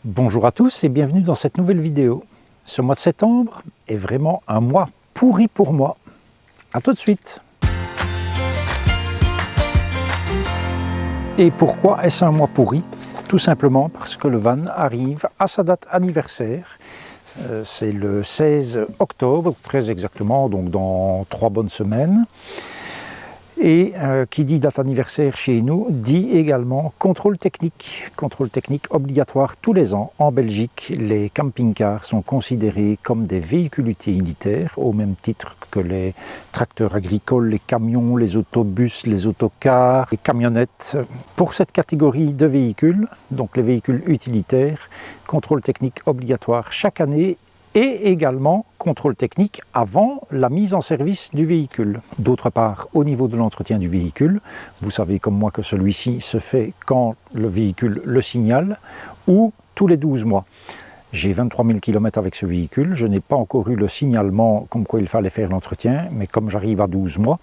Bonjour à tous et bienvenue dans cette nouvelle vidéo. Ce mois de septembre est vraiment un mois pourri pour moi. A tout de suite. Et pourquoi est-ce un mois pourri? Tout simplement parce que le van arrive à sa date anniversaire. C'est le 16 octobre, très exactement, donc dans 3 bonnes semaines. Et qui dit date anniversaire chez nous, dit également contrôle technique. Contrôle technique obligatoire tous les ans. En Belgique, les camping-cars sont considérés comme des véhicules utilitaires, au même titre que les tracteurs agricoles, les camions, les autobus, les autocars, les camionnettes. Pour cette catégorie de véhicules, donc les véhicules utilitaires, contrôle technique obligatoire chaque année, et également contrôle technique avant la mise en service du véhicule. D'autre part, au niveau de l'entretien du véhicule, vous savez comme moi que celui-ci se fait quand le véhicule le signale ou tous les 12 mois. J'ai 23 000 km avec ce véhicule, je n'ai pas encore eu le signalement comme quoi il fallait faire l'entretien, mais comme j'arrive à 12 mois,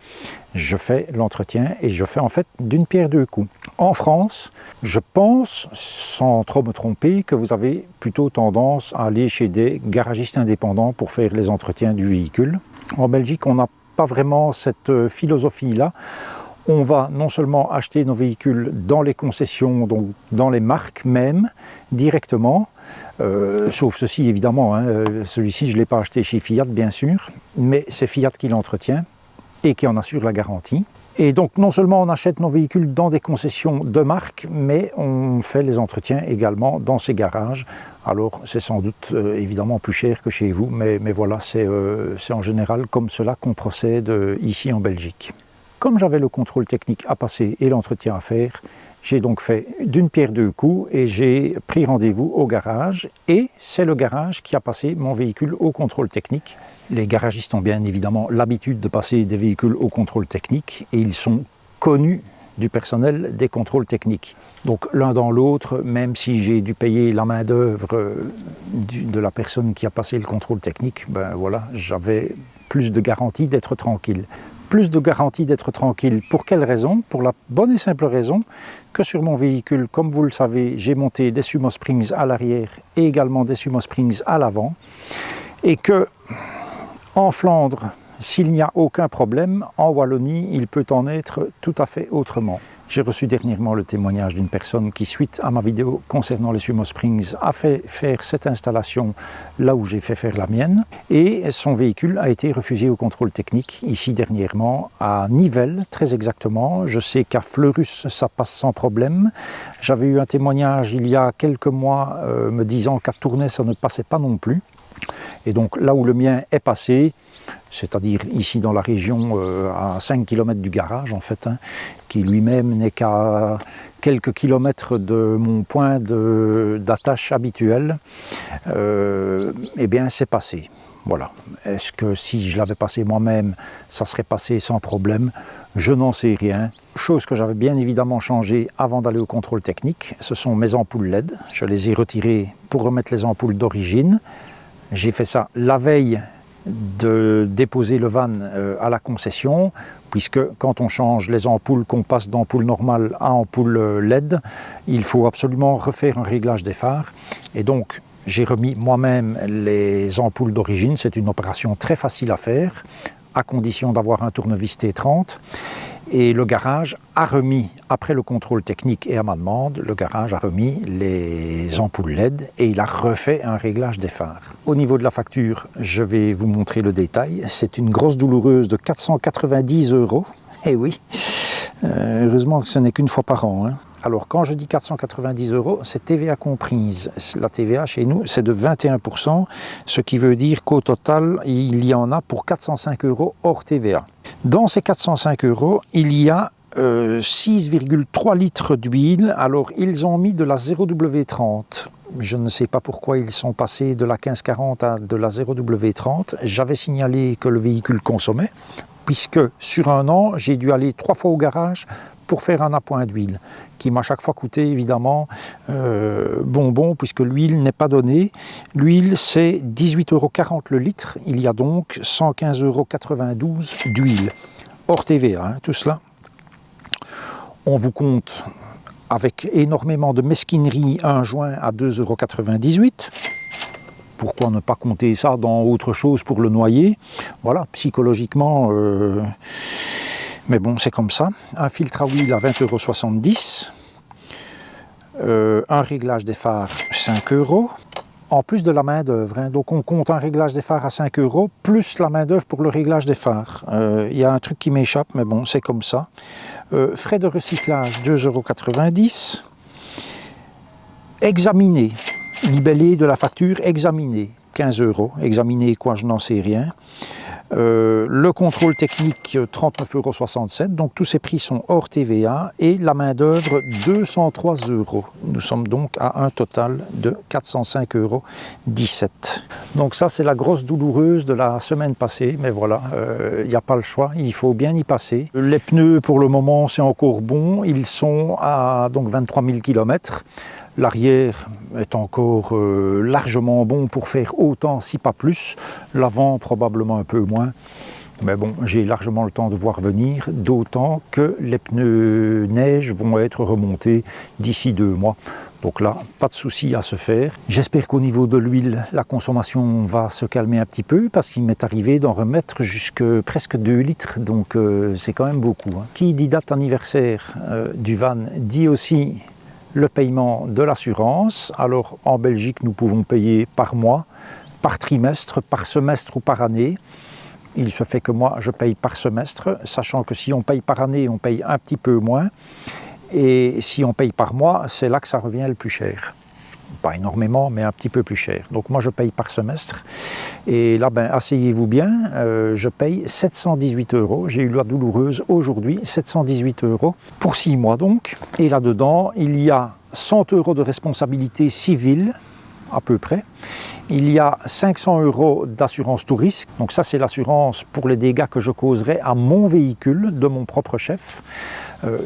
je fais l'entretien et je fais en fait d'une pierre deux coups. En France, je pense, sans trop me tromper, que vous avez plutôt tendance à aller chez des garagistes indépendants pour faire les entretiens du véhicule. En Belgique, on n'a pas vraiment cette philosophie-là. On va non seulement acheter nos véhicules dans les concessions, donc dans les marques même, directement, sauf ceci évidemment, celui-ci je ne l'ai pas acheté chez Fiat bien sûr, mais c'est Fiat qui l'entretient et qui en assure la garantie. Et donc non seulement on achète nos véhicules dans des concessions de marque, mais on fait les entretiens également dans ces garages. Alors c'est sans doute évidemment plus cher que chez vous, mais voilà, c'est en général comme cela qu'on procède ici en Belgique. Comme j'avais le contrôle technique à passer et l'entretien à faire, j'ai donc fait d'une pierre deux coups et j'ai pris rendez-vous au garage et c'est le garage qui a passé mon véhicule au contrôle technique. Les garagistes ont bien évidemment l'habitude de passer des véhicules au contrôle technique et ils sont connus du personnel des contrôles techniques. Donc l'un dans l'autre, même si j'ai dû payer la main d'œuvre de la personne qui a passé le contrôle technique, ben voilà, j'avais plus de garantie d'être tranquille. Plus de garantie d'être tranquille. Pour quelle raison? Pour la bonne et simple raison que sur mon véhicule, comme vous le savez, j'ai monté des Sumo Springs à l'arrière et également des Sumo Springs à l'avant. Et que en Flandre, s'il n'y a aucun problème, en Wallonie, il peut en être tout à fait autrement. J'ai reçu dernièrement le témoignage d'une personne qui, suite à ma vidéo concernant les Sumo Springs, a fait faire cette installation là où j'ai fait faire la mienne. Et son véhicule a été refusé au contrôle technique, ici dernièrement, à Nivelles, très exactement. Je sais qu'à Fleurus, ça passe sans problème. J'avais eu un témoignage il y a quelques mois me disant qu'à Tournai, ça ne passait pas non plus. Et donc là où le mien est passé, c'est-à-dire ici dans la région à 5 km du garage en fait, qui lui-même n'est qu'à quelques kilomètres de mon point d'attache habituel, eh bien c'est passé. Voilà. Est-ce que si je l'avais passé moi-même, ça serait passé sans problème? Je n'en sais rien. Chose que j'avais bien évidemment changé avant d'aller au contrôle technique, ce sont mes ampoules LED. Je les ai retirées pour remettre les ampoules d'origine. J'ai fait ça la veille de déposer le van à la concession, puisque quand on change les ampoules, qu'on passe d'ampoule normale à ampoule LED, il faut absolument refaire un réglage des phares. Et donc, j'ai remis moi-même les ampoules d'origine. C'est une opération très facile à faire, à condition d'avoir un tournevis T30. Et le garage a remis, après le contrôle technique et à ma demande, le garage a remis les ampoules LED et il a refait un réglage des phares. Au niveau de la facture, je vais vous montrer le détail. C'est une grosse douloureuse de 490 €. Eh oui, heureusement que ce n'est qu'une fois par an. Alors quand je dis 490 €, c'est TVA comprise. La TVA chez nous, c'est de 21%, ce qui veut dire qu'au total, il y en a pour 405 € hors TVA. Dans ces 405 €, il y a 6,3 litres d'huile. Alors ils ont mis de la 0W30. Je ne sais pas pourquoi ils sont passés de la 1540 à de la 0W30. J'avais signalé que le véhicule consommait, puisque sur un an, j'ai dû aller 3 fois au garage pour faire un appoint d'huile, qui m'a chaque fois coûté évidemment bonbon, puisque l'huile n'est pas donnée. L'huile, c'est 18,40 € le litre, il y a donc 115,92 € d'huile, hors TVA, tout cela. On vous compte avec énormément de mesquinerie, un joint à 2,98 €. Pourquoi ne pas compter ça dans autre chose pour le noyer? Voilà, psychologiquement, mais bon, c'est comme ça. Un filtre à huile à 20,70 €. Un réglage des phares, 5 €. En plus de la main d'œuvre, hein. Donc on compte un réglage des phares à 5 € plus la main d'œuvre pour le réglage des phares. Il y a un truc qui m'échappe, mais bon, c'est comme ça. Frais de recyclage, 2,90 €. Examiné, libellé de la facture, examiné, 15 €. Examiné quoi, je n'en sais rien. Le contrôle technique, 39,67 €. Donc tous ces prix sont hors TVA et la main d'œuvre, 203 €. Nous sommes donc à un total de 405,17 €. Donc ça, c'est la grosse douloureuse de la semaine passée, mais voilà, il n'y a pas le choix, il faut bien y passer. Les pneus, pour le moment, c'est encore bon, ils sont à donc 23 000 km. L'arrière est encore largement bon pour faire autant, si pas plus. L'avant, probablement un peu moins. Mais bon, j'ai largement le temps de voir venir, d'autant que les pneus neige vont être remontés d'ici 2 mois. Donc là, pas de souci à se faire. J'espère qu'au niveau de l'huile, la consommation va se calmer un petit peu, parce qu'il m'est arrivé d'en remettre jusque presque 2 litres. Donc c'est quand même beaucoup, hein. Qui dit date anniversaire du van dit aussi le paiement de l'assurance. Alors en Belgique, nous pouvons payer par mois, par trimestre, par semestre ou par année. Il se fait que moi, je paye par semestre, sachant que si on paye par année, on paye un petit peu moins. Et si on paye par mois, c'est là que ça revient le plus cher. Pas énormément, mais un petit peu plus cher. Donc moi, je paye par semestre. Et là, ben, asseyez-vous bien, je paye 718 €. J'ai eu la douloureuse aujourd'hui, 718 € pour 6 mois donc. Et là-dedans, il y a 100 € de responsabilité civile, à peu près. Il y a 500 € d'assurance tout risque. Donc ça, c'est l'assurance pour les dégâts que je causerai à mon véhicule, de mon propre chef.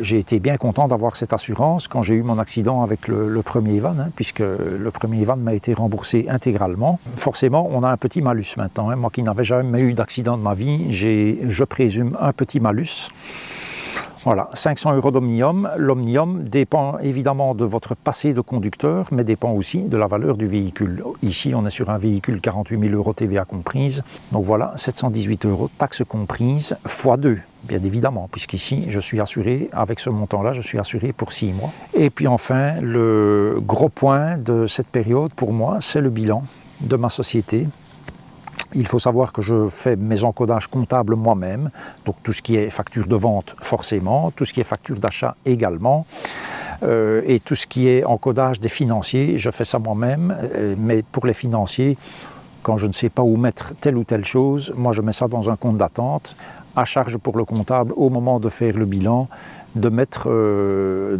J'ai été bien content d'avoir cette assurance quand j'ai eu mon accident avec le premier van, hein, puisque le premier van m'a été remboursé intégralement. Forcément, on a un petit malus maintenant, hein. Moi qui n'avais jamais eu d'accident de ma vie, je présume un petit malus. Voilà, 500 € d'Omnium. L'Omnium dépend évidemment de votre passé de conducteur, mais dépend aussi de la valeur du véhicule. Ici, on est sur un véhicule 48 000 € TVA comprise. Donc voilà, 718 €, taxes comprises, x 2, bien évidemment, puisqu'ici, je suis assuré, avec ce montant-là, je suis assuré pour 6 mois. Et puis enfin, le gros point de cette période, pour moi, c'est le bilan de ma société. Il faut savoir que je fais mes encodages comptables moi-même, donc tout ce qui est facture de vente forcément, tout ce qui est facture d'achat également, et tout ce qui est encodage des financiers, je fais ça moi-même, mais pour les financiers, quand je ne sais pas où mettre telle ou telle chose, moi je mets ça dans un compte d'attente, à charge pour le comptable au moment de faire le bilan, de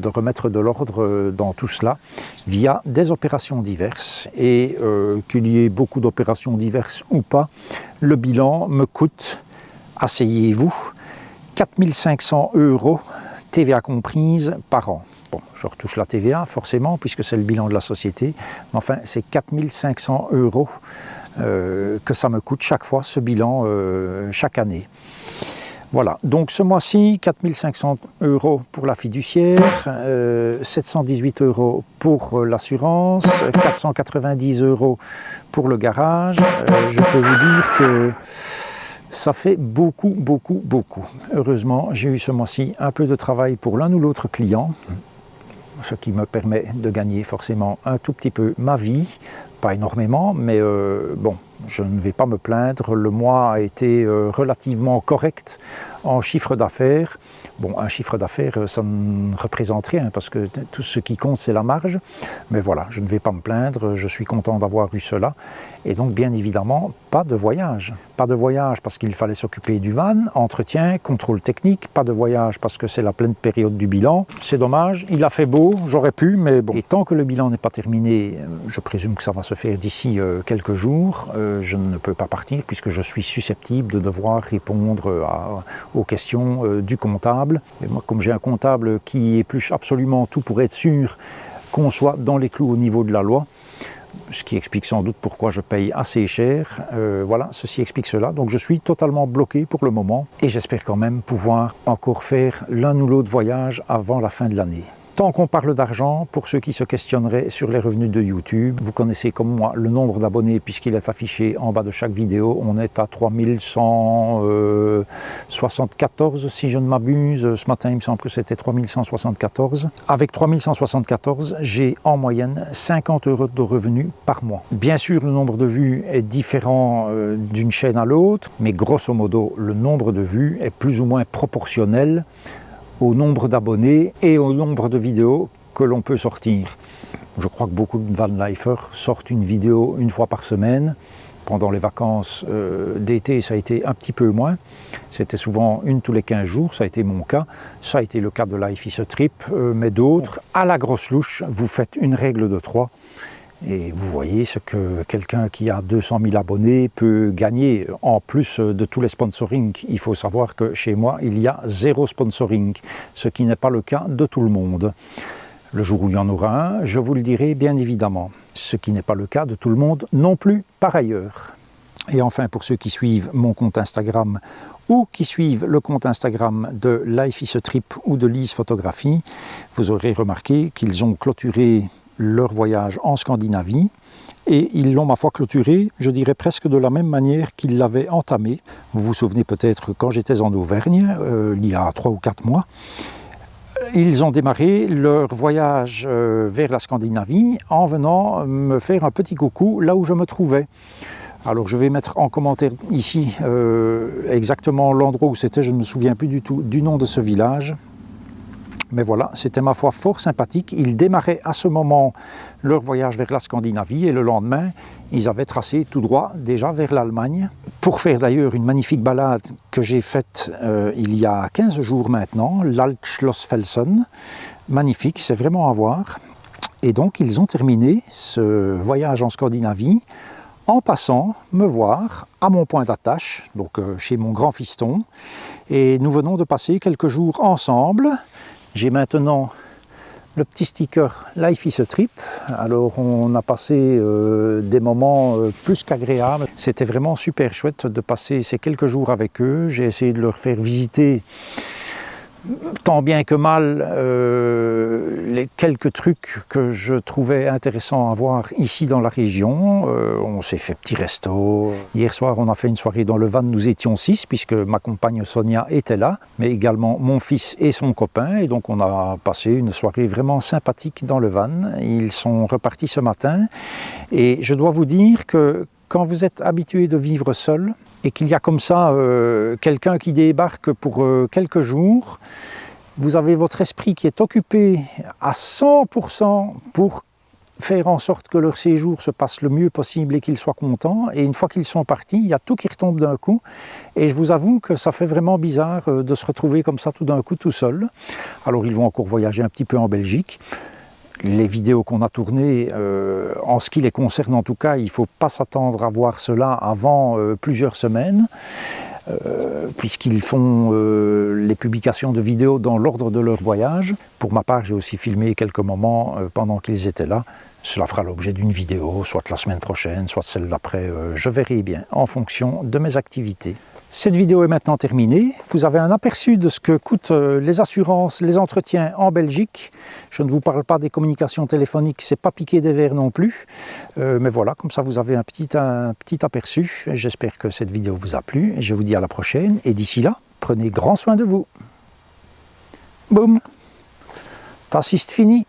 remettre de l'ordre dans tout cela via des opérations diverses. Et qu'il y ait beaucoup d'opérations diverses ou pas, le bilan me coûte, asseyez-vous, 4 500 € TVA comprise par an. Bon, je retouche la TVA forcément puisque c'est le bilan de la société, mais enfin c'est 4 500 € que ça me coûte chaque fois, ce bilan, chaque année. Voilà, donc ce mois-ci, 4 500 € pour la fiduciaire, 718 € pour l'assurance, 490 € pour le garage. Je peux vous dire que ça fait beaucoup, beaucoup, beaucoup. Heureusement, j'ai eu ce mois-ci un peu de travail pour l'un ou l'autre client, ce qui me permet de gagner forcément un tout petit peu ma vie. Pas énormément, mais bon, je ne vais pas me plaindre. Le mois a été relativement correct en chiffre d'affaires. Bon, un chiffre d'affaires, ça ne représente rien, parce que tout ce qui compte, c'est la marge. Mais voilà, je ne vais pas me plaindre, je suis content d'avoir eu cela. Et donc, bien évidemment, pas de voyage. Pas de voyage parce qu'il fallait s'occuper du van, entretien, contrôle technique. Pas de voyage parce que c'est la pleine période du bilan. C'est dommage, il a fait beau, j'aurais pu, mais bon. Et tant que le bilan n'est pas terminé, je présume que ça va se faire d'ici quelques jours. Je ne peux pas partir puisque je suis susceptible de devoir répondre aux questions du comptable. Et moi, comme j'ai un comptable qui épluche absolument tout pour être sûr qu'on soit dans les clous au niveau de la loi, ce qui explique sans doute pourquoi je paye assez cher. Voilà, ceci explique cela. Donc je suis totalement bloqué pour le moment et j'espère quand même pouvoir encore faire l'un ou l'autre voyage avant la fin de l'année. Tant qu'on parle d'argent, pour ceux qui se questionneraient sur les revenus de YouTube, vous connaissez comme moi le nombre d'abonnés puisqu'il est affiché en bas de chaque vidéo. On est à 3174 si je ne m'abuse. Ce matin, il me semble que c'était 3174. Avec 3174, j'ai en moyenne 50 € de revenus par mois. Bien sûr, le nombre de vues est différent d'une chaîne à l'autre, mais grosso modo, le nombre de vues est plus ou moins proportionnel au nombre d'abonnés et au nombre de vidéos que l'on peut sortir. Je crois que beaucoup de vanlifers sortent une vidéo une fois par semaine. Pendant les vacances d'été, ça a été un petit peu moins. C'était souvent une tous les 15 jours, ça a été mon cas. Ça a été le cas de Life is a Trip, mais d'autres. À la grosse louche, vous faites une règle de 3. Et vous voyez ce que quelqu'un qui a 200 000 abonnés peut gagner en plus de tous les sponsorings. Il faut savoir que chez moi, il y a 0 sponsoring, ce qui n'est pas le cas de tout le monde. Le jour où il y en aura un, je vous le dirai bien évidemment. Ce qui n'est pas le cas de tout le monde non plus par ailleurs. Et enfin, pour ceux qui suivent mon compte Instagram ou qui suivent le compte Instagram de Life is a Trip ou de Lise Photographie, vous aurez remarqué qu'ils ont clôturé leur voyage en Scandinavie et ils l'ont ma foi clôturé, je dirais presque de la même manière qu'ils l'avaient entamé. Vous vous souvenez peut-être quand j'étais en Auvergne, il y a 3 ou 4 mois, ils ont démarré leur voyage vers la Scandinavie en venant me faire un petit coucou là où je me trouvais. Alors je vais mettre en commentaire ici exactement l'endroit où c'était, je ne me souviens plus du tout du nom de ce village. Mais voilà, c'était ma foi fort sympathique. Ils démarraient à ce moment leur voyage vers la Scandinavie et le lendemain, ils avaient tracé tout droit déjà vers l'Allemagne pour faire d'ailleurs une magnifique balade que j'ai faite il y a 15 jours maintenant, l'Altschlossfelsen. Magnifique, c'est vraiment à voir. Et donc ils ont terminé ce voyage en Scandinavie en passant me voir à mon point d'attache, donc chez mon grand fiston. Et nous venons de passer quelques jours ensemble. J'ai maintenant le petit sticker Life is a Trip. Alors on a passé des moments plus qu'agréables. C'était vraiment super chouette de passer ces quelques jours avec eux. J'ai essayé de leur faire visiter tant bien que mal les quelques trucs que je trouvais intéressants à voir ici dans la région. On s'est fait petit resto. Hier soir, on a fait une soirée dans le van. Nous étions 6 puisque ma compagne Sonia était là, mais également mon fils et son copain. Et donc on a passé une soirée vraiment sympathique dans le van. Ils sont repartis ce matin. Et je dois vous dire que quand vous êtes habitué de vivre seul et qu'il y a comme ça quelqu'un qui débarque pour quelques jours, vous avez votre esprit qui est occupé à 100% pour faire en sorte que leur séjour se passe le mieux possible et qu'ils soient contents. Et une fois qu'ils sont partis, il y a tout qui retombe d'un coup. Et je vous avoue que ça fait vraiment bizarre de se retrouver comme ça tout d'un coup tout seul. Alors ils vont encore voyager un petit peu en Belgique. Les vidéos qu'on a tournées, en ce qui les concerne en tout cas, il ne faut pas s'attendre à voir cela avant plusieurs semaines, puisqu'ils font les publications de vidéos dans l'ordre de leur voyage. Pour ma part, j'ai aussi filmé quelques moments pendant qu'ils étaient là. Cela fera l'objet d'une vidéo, soit la semaine prochaine, soit celle d'après, je verrai bien, en fonction de mes activités. Cette vidéo est maintenant terminée. Vous avez un aperçu de ce que coûtent les assurances, les entretiens en Belgique. Je ne vous parle pas des communications téléphoniques, c'est pas piquer des verres non plus. Mais voilà, comme ça vous avez un petit aperçu. J'espère que cette vidéo vous a plu. Et je vous dis à la prochaine. Et d'ici là, prenez grand soin de vous. Boum, das ist fini.